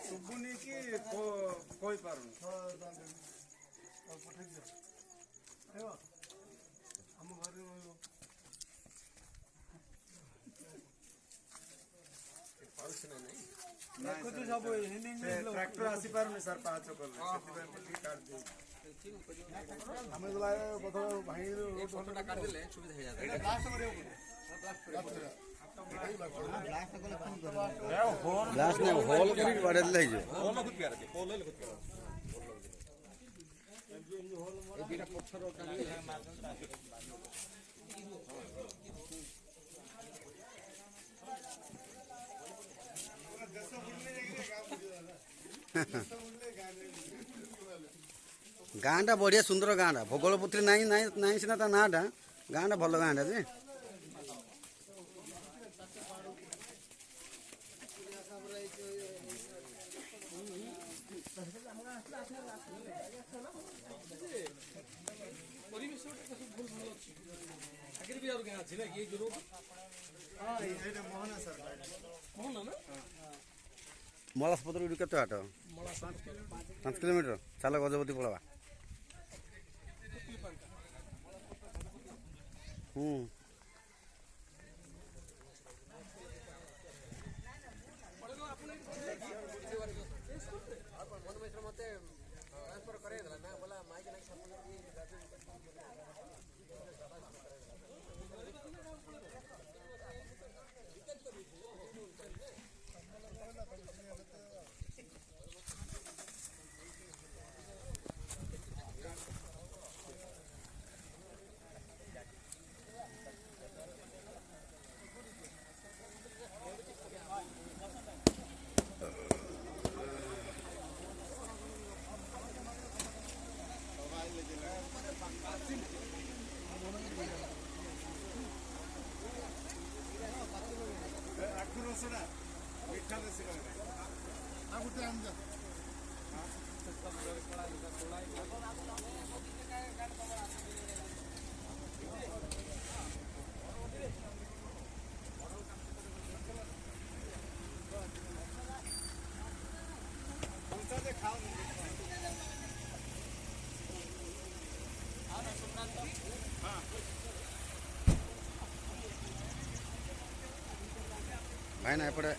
शुभुनी की कोई पारुनी ट्रैक्टर आसी पारुनी सर पाँच ग्लास ने होल करी बड़े ले जो होल खुद प्यार है होल खुद प्यार ये बिना पत्थर का गाँटा बढ़िया सुंदर गाँटा भोगलपुत्री नाई नाई नाई सीना ता नाटा गाँटा भल गाँटा जे मलासपत्र केते बाट 5 किलोमीटर चल गजपति पड़वा भाई ना एपटे